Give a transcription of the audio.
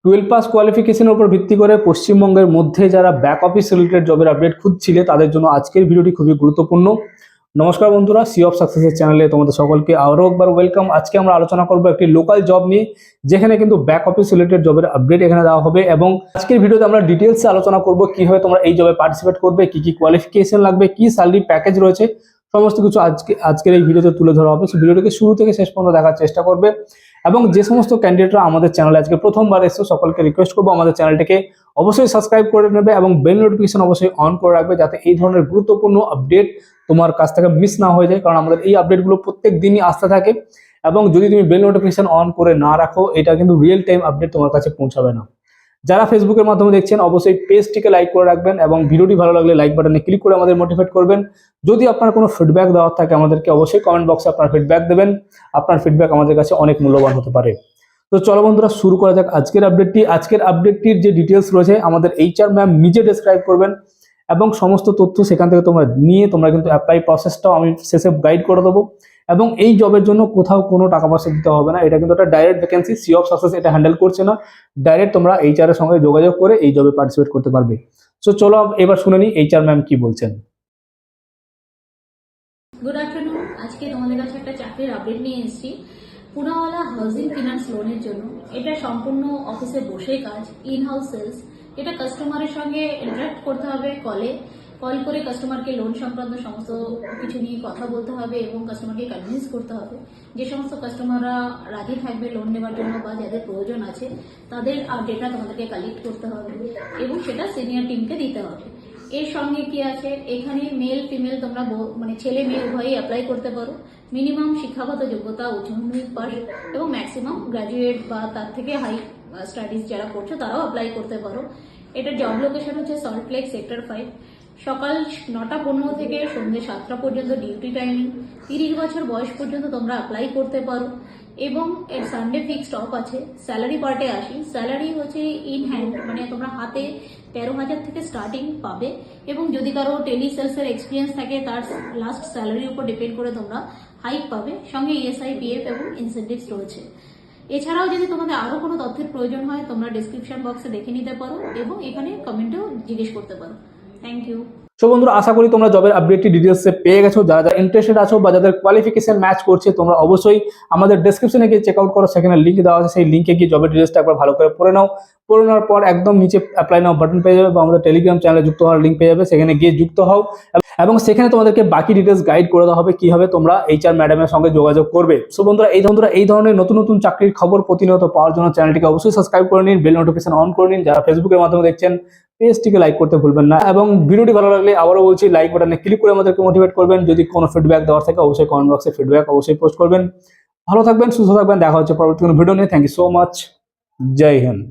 12 pass কোয়ালিফিকেশনের উপর ভিত্তি করে পশ্চিমবঙ্গের মধ্যে যারা ব্যাক অফিস রিলেটেড জবের আপডেট খুঁজছিলে তাদের জন্য আজকের ভিডিওটি খুবই গুরুত্বপূর্ণ। নমস্কার বন্ধুরা, সি অফ সাকসেসের চ্যানেলে তোমাদের সকলকে আরও একবার ওয়েলকাম। আজকে আমরা আলোচনা করব একটি লোকাল জব নিয়ে, যেখানে কিন্তু ব্যাক অফিস রিলেটেড জবের আপডেট এখানে দেওয়া হবে এবং আজকের ভিডিওতে আমরা ডিটেলসে আলোচনা করব কিভাবে তোমরা এই জবে পার্টিসিপেট করবে, কি কি কোয়ালিফিকেশন লাগবে, কি স্যালারি প্যাকেজ রয়েছে, সমস্ত কিছু আজকের এই ভিডিওতে তুলে ধরা হবে। ভিডিওটিকে শুরু থেকে শেষ পর্যন্ত দেখার চেষ্টা করবে এবং যে সমস্ত ক্যান্ডিডেটরা আমাদের চ্যানেলে আজকে প্রথমবার এসেছে সকলকে রিকোয়েস্ট করবো আমাদের চ্যানেলটিকে অবশ্যই সাবস্ক্রাইব করে নেবে এবং বেল নোটিফিকেশন অবশ্যই অন করে রাখবে, যাতে এই ধরনের গুরুত্বপূর্ণ আপডেট তোমার কাছ থেকে মিস না হয়ে যায়। কারণ আমাদের এই আপডেটগুলো প্রত্যেক দিনই আসতে থাকে এবং যদি তুমি বেল নোটিফিকেশন অন করে না রাখো, এটা কিন্তু রিয়েল টাইম আপডেট তোমার কাছে পৌঁছাবে না। যারা ফেসবুকের মাধ্যমে দেখছেন অবশ্যই পেজটিকে লাইক করে রাখবেন এবং ভিডিওটি ভালো লাগলে লাইক বাটনে ক্লিক করে আমাদের মোটিভেট করবেন। যদি আপনার কোনো ফিডব্যাক দেওয়ার থাকে আমাদেরকে অবশ্যই কমেন্ট বক্সে আপনার ফিডব্যাক দেবেন। আপনার ফিডব্যাক আমাদের কাছে অনেক মূল্যবান হতে পারে। তো চলো বন্ধুরা, শুরু করা যাক আজকের আপডেটটি। আজকের আপডেটটির যে ডিটেলস রয়েছে আমাদের এইচআর ম্যাম নিজে ডেসক্রাইব করবেন এবং সমস্ত তথ্য সেখান থেকে তোমরা কিন্তু অ্যাপ্লাই প্রসেসটাও আমি শেষে গাইড করে দেবো। এবং এই জবের জন্য কোথাও কোনো টাকা পয়সা দিতে হবে না, এটা কিন্তু একটা ডাইরেক্ট ভ্যাকেন্সি। সি অফ সাকসেস এটা হ্যান্ডেল করছে না, ডাইরেক্ট তোমরা এইচআর এর সঙ্গে যোগাযোগ করে এই জবে পার্টিসিপেট করতে পারবে। সো চলো এবার শুনে নিই এইচআর ম্যাম কি বলছেন। Good afternoon. আজকে তোমাদের কাছে একটা চাকরির আপডেট নিয়ে এসেছি পুনাওয়ালা হাউজিং ফিনান্স লোনের জন্য। এটা সম্পূর্ণ অফিসে বসে কাজ, ইন হাউস সেলস। এটা কাস্টমারের সঙ্গে ইন্টারাক্ট করতে হবে, কল করে কাস্টমারকে লোন সংক্রান্ত সমস্ত কিছু নিয়ে কথা বলতে হবে এবং কাস্টমারকে কনভিন্স করতে হবে। যে সমস্ত কাস্টমাররা রাজি থাকবে লোন নেওয়ার জন্য বা যাদের প্রয়োজন আছে তাদের ডেটা তোমাদেরকে কালেক্ট করতে হবে এবং সেটা সিনিয়র টিমকে দিতে হবে। এর সঙ্গে কি আছে, এখানে মেল ফিমেল তোমরা ছেলে মেয়ে উভয়ই অ্যাপ্লাই করতে পারো। মিনিমাম শিক্ষাগত যোগ্যতা উচ্চ মাধ্যমিক পাস এবং ম্যাক্সিমাম গ্র্যাজুয়েট বা তার থেকে হাই স্টাডিজ যারা করছো তারাও অ্যাপ্লাই করতে পারো। এটার জব লোকেশন হচ্ছে সল্টলেক সেক্টর 5। সকাল 9:15 থেকে সন্ধ্যে 7টা পর্যন্ত ডিউটি টাইমিং। 30 বছর বয়স পর্যন্ত তোমরা অ্যাপ্লাই করতে পারো এবং এর সানডে ফিক্সড অফ আছে। স্যালারি পার্টে আসি, স্যালারি হচ্ছে ইন হ্যান্ড, মানে তোমরা হাতে 13,000 থেকে স্টার্টিং পাবে এবং যদি কারো টেলি সেলসের এক্সপিরিয়েন্স থাকে তার লাস্ট স্যালারির উপর ডিপেন্ড করে তোমরা হাইক পাবে। সঙ্গে ইএসআই, পিএফ এবং ইনসেন্টিভস রয়েছে। এছাড়াও যদি তোমাদের আরো কোনো তথ্যের প্রয়োজন হয় তোমরা ডেসক্রিপশন বক্সে দেখে নিতে পারো এবং এখানে কমেন্টেও জিজ্ঞেস করতে পারো। Thank you. সো বন্ধুরা, আশা করি তোমরা জবের আপডেটটি ডিটেলসে পেয়ে গেছো। যারা যারা ইন্টারেস্টেড আছো বা যাদের কোয়ালিফিকেশন ম্যাচ করছে তোমরা অবশ্যই আমাদের ডেসক্রিপশনে গিয়ে চেক আউট করো, সেখানে লিঙ্ক দেওয়া আছে। সেই লিঙ্কে গিয়ে জবের ডিটেলসটা একবার ভালো করে পড়ে নাও। পড়ে নেওয়ার পর একদম নিচে অ্যাপ্লাই নাও বাটন পেয়ে যাবে বা আমাদের টেলিগ্রাম চ্যানেলে যুক্ত হওয়ার লিঙ্ক পেয়ে যাবে, সেখানে গিয়ে যুক্ত হও এবং সেখানে তোমাদেরকে বাকি ডিটেলস গাইড করে দেওয়া হবে কিভাবে তোমরা এইচআর ম্যাডামের সঙ্গে যোগাযোগ করবে। সো বন্ধুরা, এই ধরনের নতুন নতুন চাকরির খবর প্রতিনিয়ত পাওয়ার জন্য চ্যানেলটিকে অবশ্যই সাবস্ক্রাইব করে নিন, বেল নোটিফিকেশন অন করে নিন। যারা ফেসবুকের মাধ্যমে দেখছেন পেজটিকে লাইক করতে ভুলবেন না এবং ভিডিওটি ভালো লাগলে আবারও বলছি লাইক বাটনে ক্লিক করে আমাদেরকে মোটিভেট করবেন। যদি কোনো ফিডব্যাক দেওয়ার থাকে অবশ্যই কমেন্ট বক্সে ফিডব্যাক অবশ্যই পোস্ট করবেন। ভালো থাকবেন, সুস্থ থাকবেন, দেখা হচ্ছে পরবর্তী কোনো ভিডিও নিয়ে। Thank you so much. জয় হিন্দ।